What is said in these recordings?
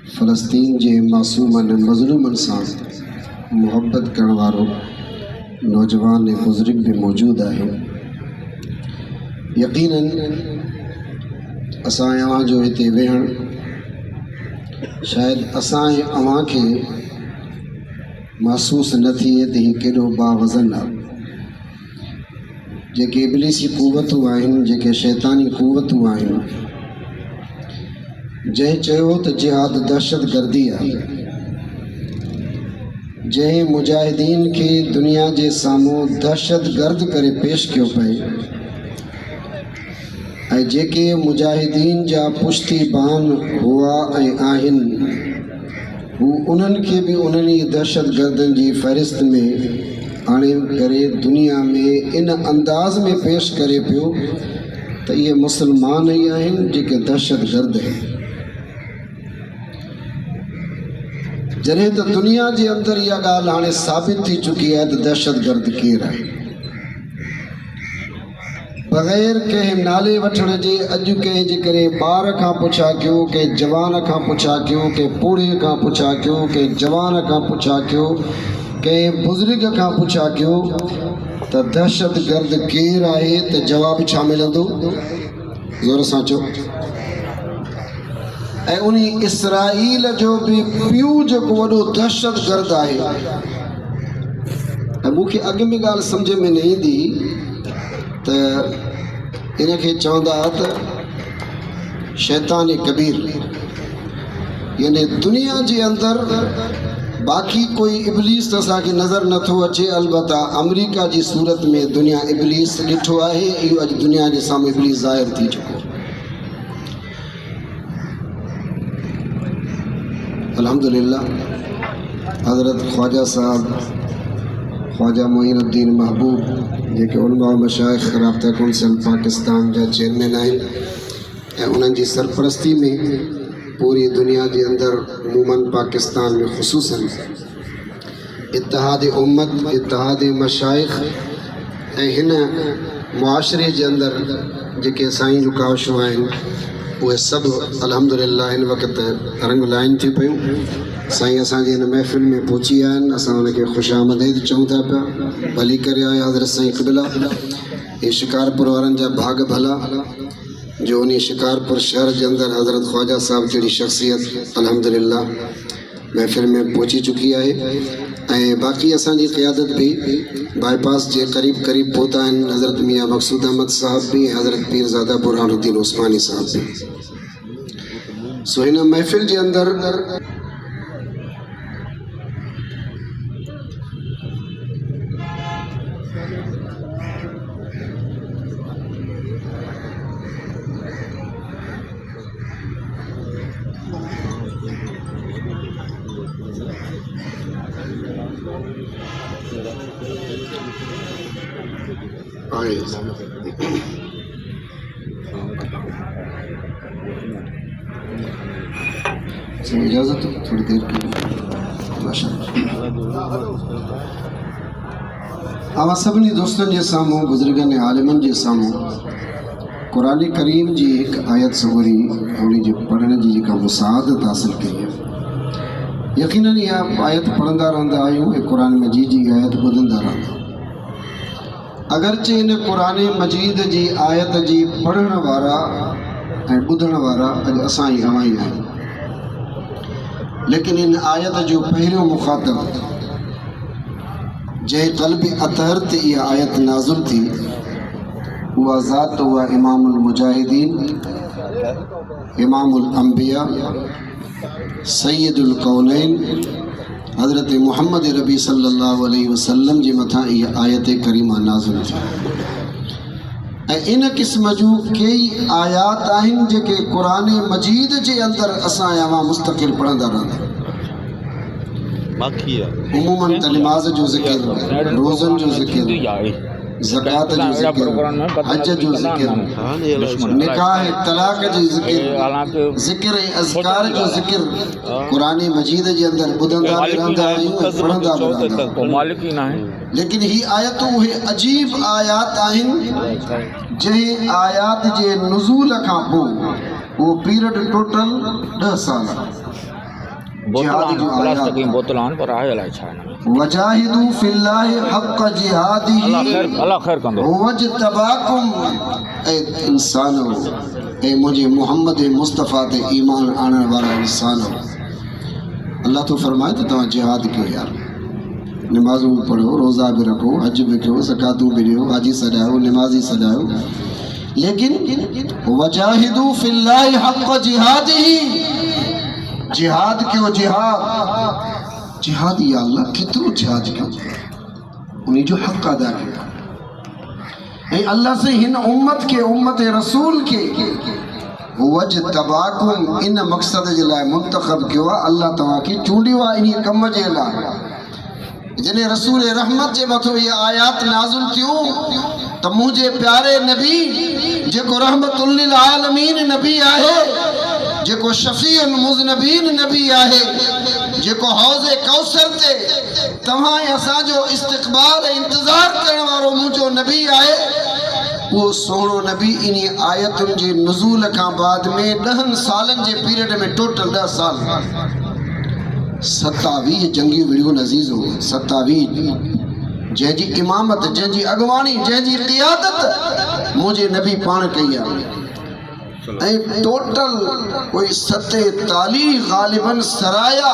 फ़लस्तीन जे मासूमन मज़लूमन सां मुहब्बत करण वारो नौजवान बुज़ुर्ग भी मौजूद है। यकीनन असां अवां जो हिते वेहण शायद असां अवां खे महसूस न थिए त हीउ केॾो बावज़न आहे। जेके इब्लीसी क़ुवतूं आहिनि, जेके शैतानी क़ुवतूं आहिनि, जंहिं चयो त जिहाद दहशतगर्दी आहे, जंहिं मुजाहिदीन खे दुनिया जे साम्हूं दहशतगर्द करे पेश कयो पए, ऐं जेके मुजाहिदीन जा पुश्तीबान हुआ ऐं आहिनि, हू उन्हनि खे बि उन्हनि दहशतगर्दनि जी फ़हरिस्त में आणे करे दुनिया में इन अंदाज़ में पेश करे पियो त इहे मुसलमान ई आहिनि जेके दहशतगर्द आहिनि। जॾहिं त दुनिया जे अंदरि इहा ॻाल्हि हाणे साबित थी चुकी आहे त दहशतगर्द केरु आहे। बग़ैर कंहिं नाले वठण जे अॼु कंहिं जे करे ॿार खां पुछा कयो, कंहिं जवान खां पुछा कयो, कंहिं पूड़े खां पुछा कयो, कंहिं जवान खां पुछा कयो, कंहिं बुज़ुर्ग खां पुछा कयो त दहशतगर्द केरु आहे त जवाबु छा मिलंदो? ज़ोर सां चओ। ऐं उन इसराईल जो बि पीउ जेको वॾो दहशतगर्द आहे। ऐं मूंखे अॻु में ॻाल्हि सम्झ में न ईंदी त इनखे चवंदा त शैतान कबीर, यानी दुनिया जे अंदरि बाक़ी कोई इब्लीस त असांखे नज़र नथो अचे, अलबत्ता अमरीका जी सूरत में दुनिया इब्लीस ॾिठो आहे। इहो अॼु दुनिया जे साम्हूं इब्लीस ज़ाहिर थी चुको। अल्हम्दुलिल्लाह हज़रत ख्वाजा साहब, ख्वाजा मोइनुद्दीन महबूब, जेके उलमा मशाइख़ राब्ता कौंसिल पाकिस्तान जा चेयरमैन आहिनि, ऐं उन्हनि जी सरपरस्ती में पूरी दुनिया जे अंदरि उमूमन पाकिस्तान में ख़ुसूसन इत्तिहाद उम्मत, इत्तिहाद मशाइख़ ऐं हिन मुआशरे जे अंदरि जेके साईं जूं काविशूं आहिनि, उहे सभु अल्हम्दुलिल्लाह हिन वक़्तु रंग लाइन थी पियूं। साईं असांजे हिन महफ़िल में पहुची विया आहिनि। असां उनखे ख़ुशि आमदीद चऊं था पिया। भली करे आया हज़रत साईं क़िबला। ये शिकारपुर वारनि जा भाग भला जो उन शिकारपुर शहर के अंदर हज़रत ख्वाजा साहब जड़ी शख्सियत अल्हम्दुलिल्लाह महफिल में पहुंची चुकी है। बाकी असांजी क़ियादत भी बाईपास के करीब करीब पहुता है। हज़रत मियाँ मकसूद अहमद साहब भी, हज़रत पीरज़ादा बुरहानुद्दीन उस्मानी साहब भी। सो इन महफिल के अंदर इजाज़त थोड़ी देर की आवां सभिनी दोस्तन के सामूं, बुजुर्गन आलिमन के सामूं कुरान करीम की एक आयत सवरी उन पढ़ने की जेका मुसादत हासिल कई है। यकीनन यह आयत पढ़ंदा रहंदा आहियूं, कुरान मजीद की आयत ॿुधंदा रहंदा। अगरचे इन कुरान मजीद की आयत की पढ़ण वारा ऐं ॿुधण वारा अॼु असां ई अवां ई आहियूं, लेकिन इन आयत जो पहिरियों मुखातब जंहिं क़ल्बी अतहर ते इहा आयत नाज़िल थी, उहा ज़ात हुआ इमामुल मुजाहिदीन, इमामुल अंबिया, सैयदुल कौनैन हज़रत मुहम्मद रबी सल्लल्लाहु अलैहि वसल्लम जे मथां इहा आयत करीमा नाज़िल थी। ऐं इन क़िस्म जूं कई आयात आहिनि जेके कुरान मजीद जे अंदर असां अवां मुस्तक़िल पढ़ंदा रहंदा। उमूमन त नमाज़ जो ज़िक्र, रोज़न जो ज़िक्र, ज़कात जो ज़िक्र, हज जो ज़िक्र, निकाह तलाक जो ज़िक्र, ज़िक्र अज़कार जो ज़िक्र कुरान मजीद जे अंदर ॿुधंदा बि रहंदा आहियूं ऐं पढ़ंदा बि रहंदा आहियूं। लेकिन ही आयतूं उहे अजीब आयात आहिनि जंहिं आयात जे नुज़ूल खां पोइ वो पीरियड टोटल 10 साल जिहाद जो प्लास्टिक की बोतलान पर आहे अलाए छा न वजाहिदू फिल्लाहि हक़ जिहादिही अल्लाह खैर कंदो वजतबाकुम। ए इंसानो, ए मुझे मोहम्मद मुस्तफ़ा ते ईमान आणण वारा इंसानो, अल्लाह तो फरमाए तो तव्हां जिहाद कयो यार, नमाज़ूं पढ़ो, रोज़ा भी रखो, हज भी कयो, ज़कातूं भी ॾियो, हाजी सॾायो, नमाज़ी सॾायो, लेकिन वजाहिदू फिल्लाहि हक़ जिहादिही, जिहाद कयो। जिहाद या अल्लाह केतिरो जिहाद कयो, उन्हीं जो हक़ अदा कयो। ऐं अल्लाह से हिन उम्मत के, उम्मत रसूल के वजतबाकुम इन मक़सद जे लाइ मुंतख़ब कयो आहे, अल्लाह तव्हांखे चूंडियो आहे इन कम जे लाइ। जॾहिं रसूल रहमत जे मथो इहे आयात नाज़िल थियूं त मुंहिंजे प्यारे नबी जेको रहमतुल लिल आलमीन नबी आहे, जेको शफ़ीउल मुज़नबीन नबी आहे, जेको हौज़े कौसर ते तव्हां ऐं असांजो इस्तक़बाल ऐं इंतज़ार करण वारो मुंहिंजो नबी आहे, वो सोहणो नबी इन आयतुनि जे नुज़ूल खां बाद में 10 सालनि जे पीरियड में टोटल 10 साल 27 जंगियूं विड़ियूं अज़ीज़ हो, 27 जंहिंजी इमामत, जंहिंजी अॻवानी, जंहिंजी क़ियादत मुंहिंजे नबी पाण कई आहे। ऐं टोटल कोई 47 ग़ालिबन सराया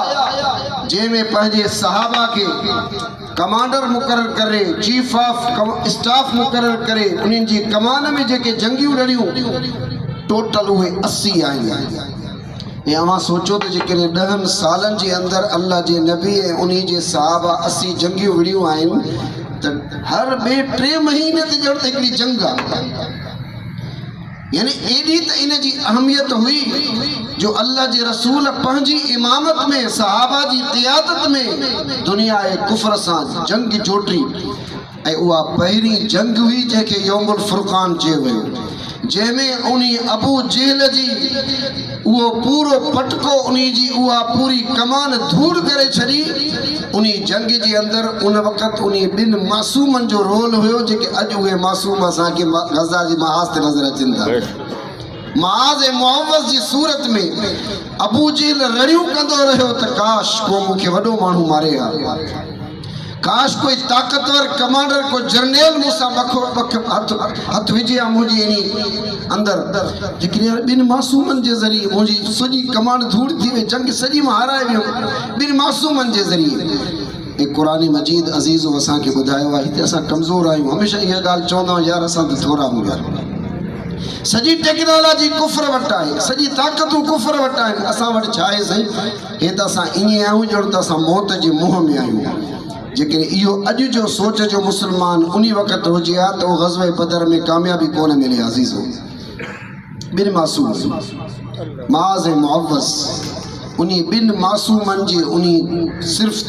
जंहिंमें पंहिंजे सहाबा के कमांडर मुक़रर करे, चीफ ऑफ स्टाफ मुक़रर करे, उन्हनि जी कमान में जेके जंगियूं लड़ियूं टोटल उहे 80 आहिनि। ऐं अवां सोचो त जेकॾहिं 10 सालनि जे अंदरि अल्लाह जे नबी ऐं उन जे सहाबा 80 जंगियूं विड़ियूं आहिनि त हर ॿिए 3 महीने ते ॼण त हिकिड़ी जंग आहे। यानी एडी त इन जी अहमियत हुई जो अल्लाह जे रसूल पंहिंजी इमामत में, सहाबा जी क़ियादत में दुनिया ए कुफर सां जंग जोटी। ऐं उहा पहिरीं जंग हुई जंहिंखे यौमुल फुरक़ान चयो वियो, जंहिंमें उन अबू जहल जी उहो पूरो पटको, उन जी उहा पूरी कमान धूड़ करे छॾी। उन जंग जे अंदरि उन वक़्तु उन 2 मासूमनि जो रोल हुयो जेके अॼु उहे मासूम असांखे गज़ा जी महाज़ ते नज़र अचनि था। महाज़ ऐं मुअव्वज़ जी सूरत में अबू जहल रड़ियूं कंदो रहियो त काश को मूंखे वॾो माण्हू मारे हा, काश कोई ताक़तवर कमांडर, को जर्नल मूंसां हथ विझे हा मुंहिंजी इन अंदरि, लेकिन 2 मासूमनि जे ज़रिए मुंहिंजी सॼी कमांड धूड़ थी वई, जंग सॼी मां हाराए वियो 2 मासूमनि जे ज़रिए। ऐं क़ुरान मजीद अज़ीज़ असांखे ॿुधायो आहे, हिते असां कमज़ोर आहियूं, हमेशह इहा ॻाल्हि चवंदा आहियूं यार असां त थोरा हूंदा, सॼी टेक्नोलॉजी कुफर वटि आहे, सॼी ताक़तूं कुफर वटि आहिनि, असां वटि छा आहे साईं? हे त असां ईअं आहियूं ॼण त असां मौत जे मुंहं में आहियूं। जेकॾहिं इहो अॼु जो सोच जो मुस्लमान उन वक़्तु हुजे हा त उहो ग़ज़वे बदर में कामयाबी कोन मिले अज़ीज़ हो। 2 मासूम माज़ ऐं मुअव्वज़, उन 2 मासूमनि जे उन सिर्फ़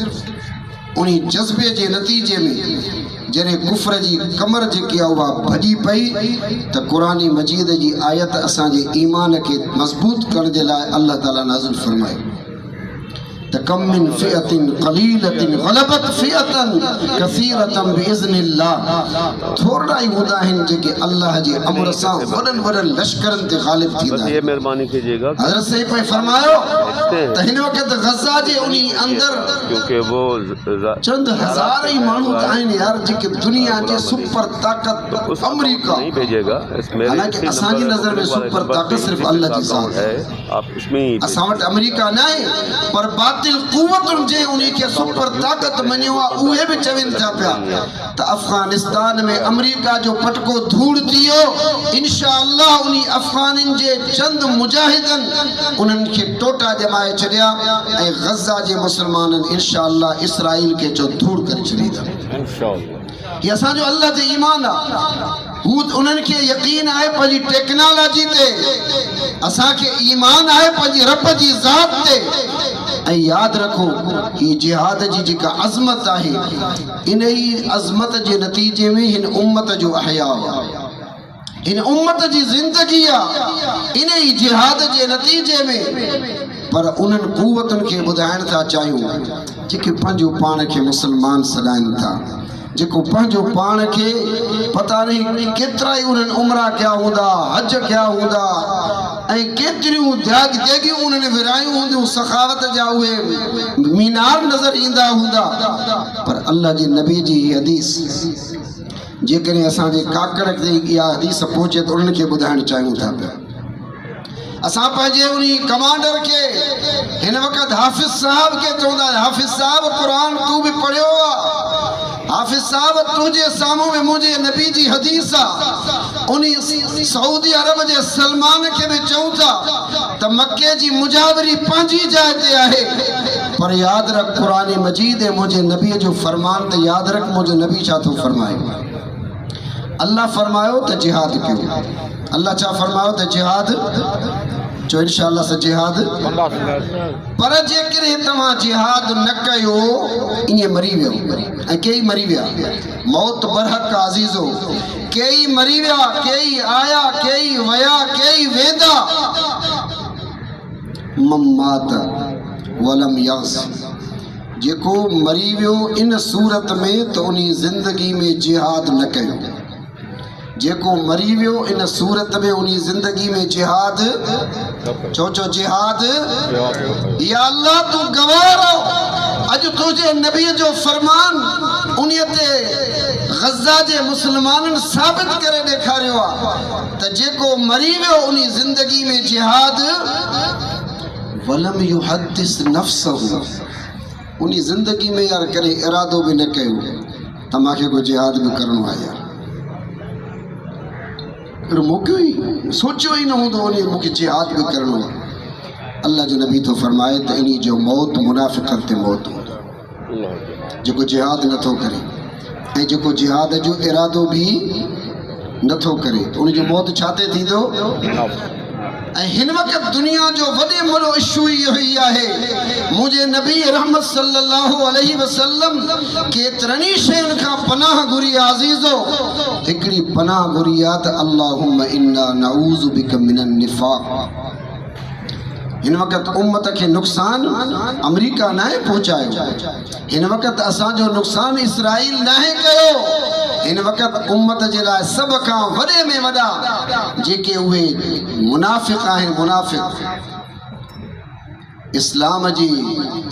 उन जज़्बे जे नतीजे में जॾहिं कुफर जी कमर जेकी आहे उहा भॼी पई त क़ुरान मजीद जी आयत असांजे ईमान खे मज़बूत करण जे लाइ अल्लाह ताला नाज़िल फरमाए त कम मिन फ़िअतिन क़लीलतिन ग़लबत फ़िअतन कसीरतन बिइज़्निल्लाह। थोड़ा ही हूंदा आहिनि जेके अल्लाह जे अमर सां वॾनि लश्करनि ते ग़ालिब थींदा आहिनि। मेहरबानी कीजिएगा, हज़रत सही पे फरमायो त हिन वक़्तु गज़ा जे उन अंदरि क्योंकि वो चंद हज़ार ही माण्हू आहिनि यार जेके दुनिया जे सुपर ताक़त अमेरिका नहीं भेजेगा, हालांकि असांजी नज़र में सुपर ताक़त सिर्फ़ अल्लाह जी ज़ात है। आप इसमें असां वटि अमेरिका न आहे, पर बातिल क़ुव्वतुनि जे उन खे सुपर ताक़त मञियो आहे, उहे बि चवनि था पिया त अफ़गानिस्तान में अमेरिका जो पटको धूड़ थी वियो, इंशाअल्लाह उन अफ़गानिन जे चंद मुजाहिदनि उन्हनि खे टोटा जमाए छॾिया ऐं गज़ा जे मुसलमाननि इंशाअल्लाह इसराइल खे जो धूड़ करे छॾींदा इंशाअल्लाह। ये असांजो अल्लाह ते ईमान आहे, हू उन्हनि खे यकीन आहे पंहिंजी टेक्नोलॉजी ते, असांखे ईमान आहे पंहिंजी रब जी ज़ात ते। ऐं यादि रखो ही जिहाद जी जेका अज़मत आहे, इन ई अज़मत जे नतीजे में हिन उम्मत जो अहया आहे, हिन उम्मत जी ज़िंदगी आहे, इन ई जिहाद जे नतीजे में। पर उन्हनि क़ुव्वतुनि खे ॿुधाइण था चाहियूं जेके पंहिंजो पाण खे मुस्लमान सॾाइनि था, जेको पंहिंजो पाण खे पता नहीं केतिरा ई उन्हनि उमरा कया हूंदा, हज कया हूंदा ऐं केतिरियूं जॻहियूं उन्हनि विरायूं हूंदियूं सखावत जा उहे मीनार नज़र ईंदा हूंदा पर अल्लाह जे नबी जी हदीस जेकॾहिं असांजे काकड़ ते इहा हदीस पहुचे त उन्हनि खे ॿुधाइणु चाहियूं था पिया असां पंहिंजे उन कमांडर खे हिन वक़्तु हाफ़िज़ साहब खे चवंदा हाफ़िज़ साहब क़ुरान तूं बि पढ़ियो आहे हाफ़िज़ साहब तुंहिंजे साम्हूं में मुंहिंजे नबी जी हदीस आहे उन सऊदी अरब जे सलमान खे बि चऊं था त मके जी मुजावरी पंहिंजी जाइ ते आहे पर यादि रख क़ुरान मजीद ऐं मुंहिंजे नबीअ जो फरमान त यादि रख मुंहिंजो नबी छा थो फरमाए अल्लाह फरमायो त जिहाद कयो अल्लाह छा फरमायो त जिहाद जो इंशाअल्लाह से जिहाद पर जेकॾहिं तव्हां जिहाद न कयो ईअं मरी वियो ऐं कई मरी विया मौत बरहक अज़ीज़ो कई मरी विया कई आया कई वया कई वेंदा मम्मात वलम यस जेको मरी वियो इन सूरत में त उन ज़िंदगी में जिहाद न कयो जेको मरी वियो इन सूरत में उन ज़िंदगी में जिहाद चो जिहाद या अल्लाह तू गवाह अज तुझे नबी जो फरमान उन ते गज़ा जे मुसलमानन साबित करे ॾेखारियो आहे त जेको मरी वियो उन ज़िंदगी में जिहाद वलम युहद्दिस नफ्सहु उन ज़िंदगी में यार करे इरादो भी न कयो त मूंखे कोई जिहाद भी करणो आहे यार मौक़ो ही सोचियो ही न हूंदो उन मूंखे जिहाद भी करणो आहे अल्लाह जो नबी तो फरमाए त इन जो मौत मुनाफ़िक़त ते मौत हूंदो जेको जिहाद नथो करे ऐं जेको जिहाद जो इरादो भी नथो करे त उन जो मौत छाते थींदो ऐं हिन वक़्तु दुनिया जो वॾे में वॾो इशू इहो ई आहे मुंहिंजे नबी रहमत सल्लल्लाहु अलैहि वसल्लम केतिरनि शयुनि खां पनाह घुरी अज़ीज़ो हिकिड़ी पनाह घुरी आहे त अल्लाहुम्मा इन्ना नऊज़ु बिका मिनन निफ़ाक़ हिन वक़्तु उम्मत खे नुक़सान अमेरिका नाहे पहुचायो हिन वक़्तु असांजो नुक़सान इसराइल नाहे कयो हिन वक़्तु उम्मत जे लाइ सभ खां वॾे में वॾा जेके उहे मुनाफ़िक़ आहिनि मुनाफ़िक़ इस्लाम जी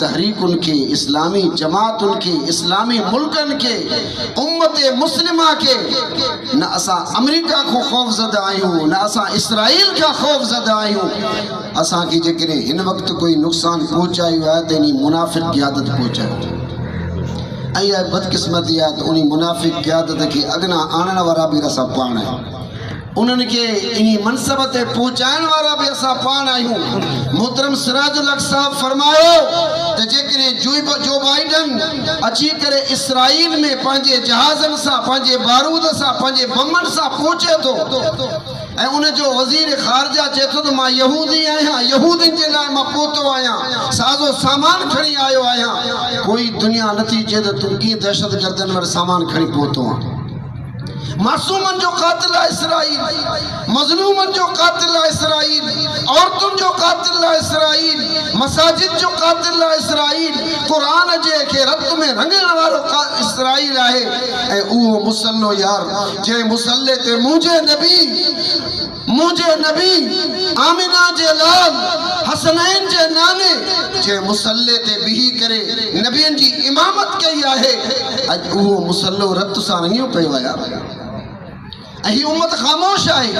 तहरीकुनि खे इस्लामी जमातुनि खे इस्लामी मुल्कनि खे उम्मत मुस्लिमा खे न असां अमेरिका खां ख़ौफ़ज़दा आहियूं न असां इसराइल खां ख़ौफ़ज़दा आहियूं असांखे जेकॾहिं हिन वक़्तु कोई नुक़सानु पहुचायो आहे त इन मुनाफ़िक़ क़ियादत पहुचायो ऐं इहा बदकिस्मती आहे त उन मुनाफ़िक़ क़ियादत खे अॻियां आणण वारा बि असां पाण आहियूं उन्हनि खे इन मनसब ते पहुचाइण वारा बि असां पाण आहियूं मोहतरम सिराजुल हक़ साहब फरमायो त जेकॾहिं जो बाइडन अची करे इसराइल में पंहिंजे जहाज़नि सां पंहिंजे बारूद सां पंहिंजे बमनि सां पहुचे थो ऐं उनजो वज़ीर ख़ारजा चए थो त मां यहूदी आहियां यहूदियुनि जे लाइ मां पहुतो आहियां साज़ो सामान खणी आयो आहियां कोई दुनिया नथी चए त तूं कीअं दहशतगर्दनि वटि सामान खणी पहुतो आहे मासूमन जो कातिल आहे इसराइल मज़लूमन जो कातिल आहे इसराइल औरतुनि जो कातिल आहे इसराइल मसाजिद जो कातिल आहे इसराइल क़ुरान जे खे रत में रंगण वारो इसराइल आहे ऐं उहो मुसल्लो यार जंहिं मुसल्ले ते मुंहिंजे नबी आमिना जे लाल हसनैन जे नाने जे मुसल्ले ते बिही करे नबियनि जी इमामत कई आहे अॼु उहो मुसल्लो रत सां रंगियो पियो आहे यार ऐं उम्मत ख़ामोश आहे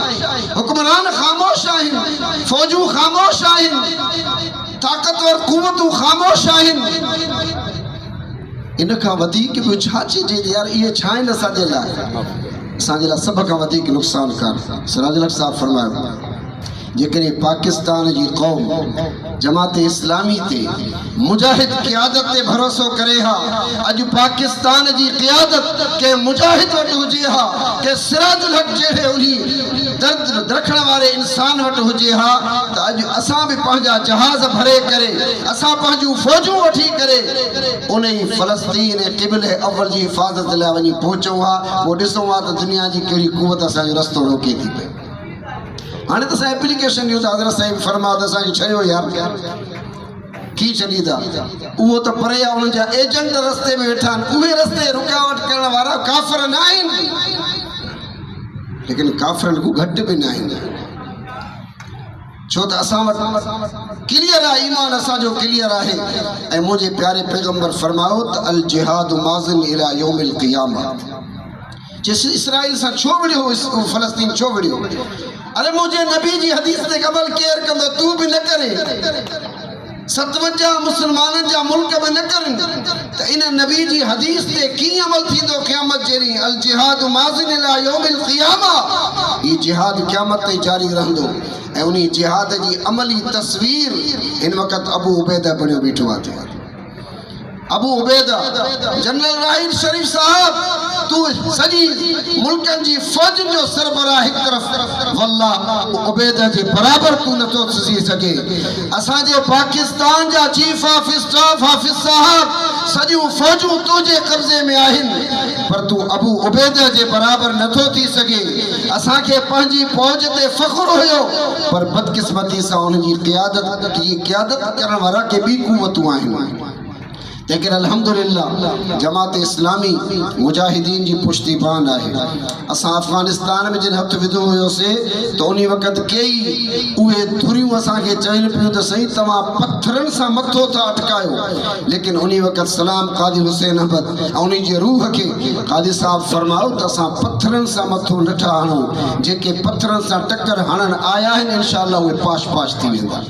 हुक्मरान ख़ामोश आहिनि फ़ौजूं ख़ामोश आहिनि ताक़तवर क़ुवतूं ख़ामोश आहिनि इन खां वधीक ॿियो छा चइजे यार इहे छा आहिनि असांजे लाइ सभ खां वधीक नुक़सानकार सिराजुल हक़ साहब फरमायो जेकॾहिं पाकिस्तान जी क़ौम जमात इस्लामी ते मुजाहिद क़ियादत ते भरोसो करे हा अॼु पाकिस्तान जी क़ियादत के मुजाहिद वटि हुजे हा के सिराजुल हक़ जहिड़े उन दर्द रखण वारे इंसान वटि हुजे हा त अॼु असां बि पंहिंजा जहाज़ भरे करे असां पंहिंजूं फ़ौजूं वठी करे उन ई फ़लस्तीन ऐं क़िबले अव्वल जी हिफ़ाज़त लाइ वञी पहुचूं हा पोइ ॾिसूं हा त दुनिया जी कहिड़ी क़ुवत असांजो रस्तो रोके थी पए हाणे त असां एप्लीकेशन ॾियूं था हज़रत साईं फरमा त असांखे छॾियो यार की छॾींदा उहो त परे आहे उन्हनि जा एजेंट रस्ते में वेठा आहिनि उहे रस्ते रुकावट करण वारा काफ़िर न आहिनि लेकिन काफ़िरनि खां घटि बि न आहिनि छो त असां वटि क्लियर आहे, ईमान असांजो क्लियर आहे। ऐं मुंहिंजे प्यारे पैगंबर फरमायो त अल जिहाद माज़िन इला यौमिल क़ियामा। जिस इसराइल सां छो विढ़ियो, फ़लस्तीन छो विढ़ियो? अरे मुंहिंजे नबी जी हदीस ते अमल केरु कंदो, तू बि न करे, 57 मुसलमाननि जा मुल्क में न करनि त इन नबी जी हदीस ते कीअं अमल थींदो क़यामत जे ॾींहुं? अल जिहाद माज़िन इला यौमिल क़ियामा। ही जिहाद क़यामत ताईं जारी रहंदो। ऐं उन जिहाद जी अमली तस्वीर हिन वक़्त अबू उबैदा बणियो बीठो आहे। अबू उबैदा जनरल राहिल शरीफ साहब, तू सॼी मुल्कनि जी फ़ौजनि जो सरबराह हिकु तरफ़, वल्लाह उबैदा जे बराबरि तू नथो थी सघे। असांजे पाकिस्तान जा चीफ ऑफ स्टाफ हाफ़िज़ साहब सॼियूं फ़ौजूं तुंहिंजे कब्ज़े में आहिनि, पर तू अबू उबैदा जे बराबरि नथो थी सघे। असांखे पंहिंजी फ़ौज ते फ़ख़्रु हुयो, पर बदकिस्मती सां उनजी क़यादत करण वारा के ॿी क़ुवतूं आहिनि। लेकिन अल्हम्दुलिल्लाह जमात इस्लामी मुजाहिदीन जी पुश्तिबान आहे। असां अफ़गानिस्तान में जिन हथ विधो हुयोसीं त उन वक़्त कई उहे धुरियूं असांखे चवनि पियूं त सही तव्हां पत्थरनि सां मथो था अटकायो, लेकिन उन वक़्त सलाम क़ादी हुसैन अहमद ऐं उन जी रूह खे क़ादी साहब फरमायो त असां पत्थरनि सां मथो नथा हणूं, जेके पत्थरनि सां टक्कर हणण आया आहिनि इंशाअल्लाह उहे पाश पाश थी वेंदा।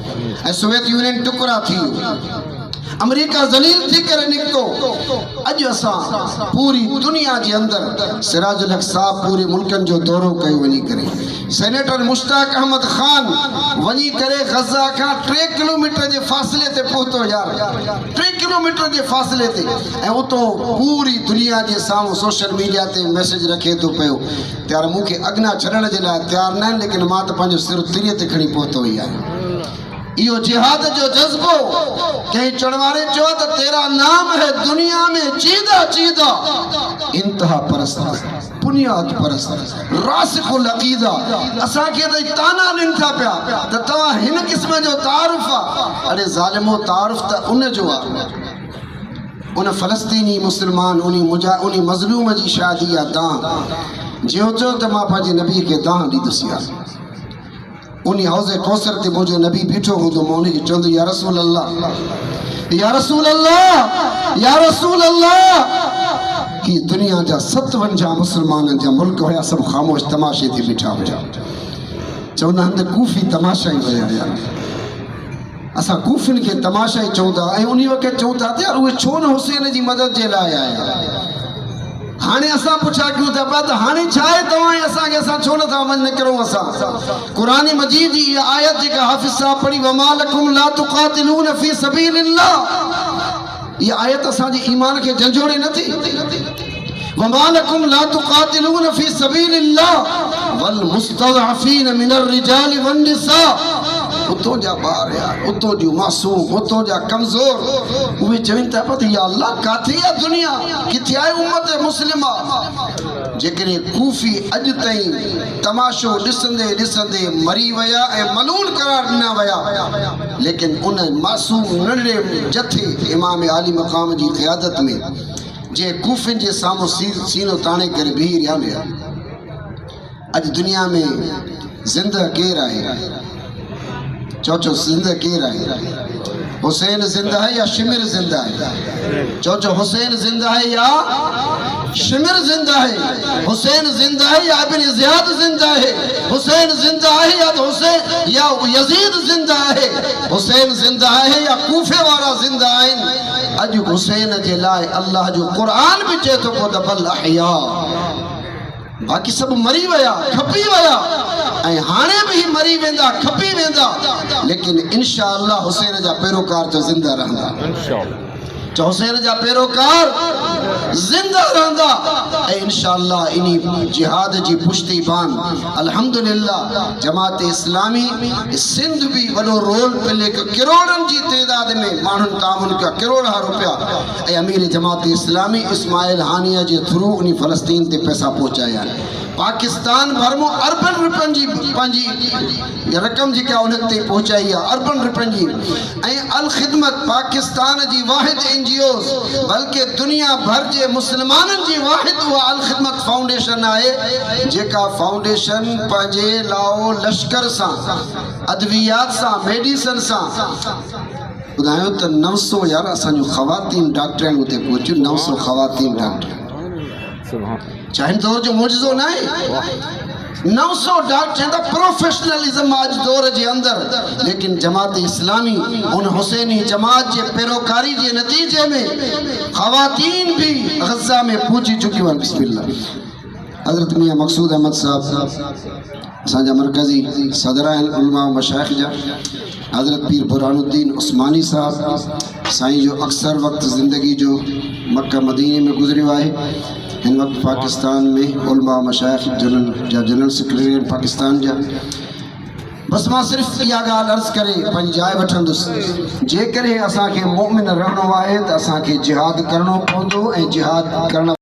ऐं सोवियत यूनियन टुकड़ा थी वियो, अमेरिका ज़लील थी करे निकितो। अॼु असां पूरी दुनिया जे अंदरि सिराजुल हक़ साहब पूरे मुल्कनि जो दौरो कयो वञी करे। सेनेटर मुश्ताक अहमद ख़ान वञी करे गज़ा खां 3 किलोमीटर जे फ़ासिले ते पहुतो यार, 3 किलोमीटर जे फ़ासिले ते। ऐं उतो पूरी दुनिया जे साम्हूं सोशल मीडिया ते मैसेज रखे थो पियो त यार मूंखे अॻिना छॾण जे लाइ तयारु न आहिनि, लेकिन मां त पंहिंजो सिर तिरीअ ते खणी पहुतो ई आहियां। इहो जिहाद जो जज़्बो कंहिं चढ़वारे चयो त तेरा नाम है दुनिया में चीदा चीदा इंतहा परस्त बुनियाद परस्त रासिखुल अक़ीदा। असांखे त ताना ॾियनि था पिया त तव्हां हिन क़िस्म जो तारुफ़ आहे। अरे ज़ालिमो तारुफ़ त उन जो आहे, उन फ़लस्तीनी मुस्लमान उन मज़लूम जी शादी आहे दां, जियो चयो त मां पंहिंजे नबीअ खे दां ॾींदुसि यार। उन हौज़े कौसर ते मुंहिंजो नबी बीठो हूंदो, मां उनखे चवंदो या रसूल अल्लाह, या रसूल अल्लाह, या रसूल अल्लाह। ही दुनिया जा 57 मुसलमाननि जा मुल्क हुया, सभु ख़ामोश तमाशे ते बीठा हुया। चवंदा आहिनि त कूफ़ी तमाशा ई हुया यार, असां कूफ़िन खे तमाशा ई चवंदा। ऐं उन वक़्तु चवंदा त यार उहे छो न हुसैन जी मदद जे लाइ आया। हाणे असां पुछा कयूं था पिया त हाणे छा आहे तव्हां असांखे, असां छो नथा वञ निकिरूं। असां क़ुरान मजीद जी इहा आयत जेका हाफ़िज़ साहब पढ़ी वमा लकुम ला तुक़ातिलून फी सबीलिल्लाह, इहा आयत असांजे ईमान खे झंझोड़े नथी। वमा लकुम ला तुक़ातिलून फी सबीलिल्लाह वल मुस्तज़अफ़ीन मिनर रिजाल वन निसा। उतो जा ॿार यार, उतो जूं मासूम, उतो जा कमज़ोर, उहे चवनि था पिया त या अल्लाह किथे आहे दुनिया, किथे आहे उम्मत मुस्लिमा। जेकॾहिं कूफ़ी अॼु ताईं तमाशो ॾिसंदे ॾिसंदे मरी विया ऐं मलून करार ॾिना विया, लेकिन उन मासूम नंढड़े जथे इमाम आली मक़ाम जी क़यादत में जे कूफ़िन जे साम्हूं सीनो ताणे करे बीह रहिया हुया। अॼु दुनिया में ज़िंदह केरु आहे? चो ज़िंदह केरु आहे? हुसैन ज़िंदा है या शिमिर ज़िंदा है? चो हुसैन ज़िंदा है या शिमिर ज़िंदा है? हुसैन ज़िंदा है या इब्न ज़ियाद ज़िंदा है? हुसैन ज़िंदा है या तो हुसैन या यजीद ज़िंदा है? हुसैन ज़िंदा है या कूफे वारा ज़िंदा आहिनि? अॼु हुसैन जे लाइ अल्लाह जो क़ुरान बि चए थो पियो त बल अहया, बाक़ी सब मरी वया, खपी वया, ऐं हाणे भी मरी वेंदा, खपी वेंदा, लेकिन इंशाअल्लाह हुसैन जा पैरोकार तो जिंदा रहंदा। इंशाअल्लाह तो हुसैन जा पैरोकार जिंदा रहंदा ऐं इंशाअल्लाह इनी जिहाद जी पुश्तीबान अल्हम्दुलिल्लाह जमात इस्लामी सिंध भी वॾो रोल प्ले करोड़न जी तइदाद में माण्हुनि तामुन कया, करोड़ा रुपया, ऐं अमीर जमात इस्लामी इस्माइल हानिया जे थ्रू उन फ़लस्तीन ते पैसा पहुचाया। पाकिस्तान भर में अरबन रुपयनि जी पंहिंजी रक़म जेका उन ते पहुचाई आहे, अरबन रुपयनि जी। ऐं अल ख़िदमत पाकिस्तान जी वाहिद NGO, बल्कि दुनिया भर जे मुस्लमाननि जी वाहिद उहा अल ख़िदमत फाउंडेशन आहे, जेका फाउंडेशन पंहिंजे लाओ लश्कर सां, अद्वियात सां, मेडिसन सां ॿुधायो त 900 यार असांजो ख़वातीन डॉक्टर आहिनि उते पहुचियूं। 900 ख़वातीन डॉक्टर चाहे दौर जो मौजूदो न आहे। 900 डॉक्टर प्रोफेशनलिज्म आज दौर के अंदर, लेकिन जमात इस्लामी उन हुसैनी जमात के पैरोकारी के नतीजे में ख़वातीन भी गज़ा में पहुंची चुकी हैं। बिस्मिल्लाह। हज़रत मियाँ मकसूद अहमद साहब असांजा मरकज़ी सदर आहिनि उलमा व मशाइख़ जा। हज़रत पीर बुरहानुद्दीन उस्मानी साहब साईं जो अक्सर वक्त ज़िंदगी जो मक्का मदीने में गुज़रियो आहे। इन वक्त पाकिस्तान में उलमा व मशाइख़ जनरल सेक्रेटरी पाकिस्तान जा। बस मां सिर्फ़ इहा ॻाल्हि अर्ज़ करे पंहिंजी जाइ वठंदुसि। जेकॾहिं असांखे मोमिन रहणो आहे त असांखे जिहाद करणो पवंदो, ऐं जिहाद करण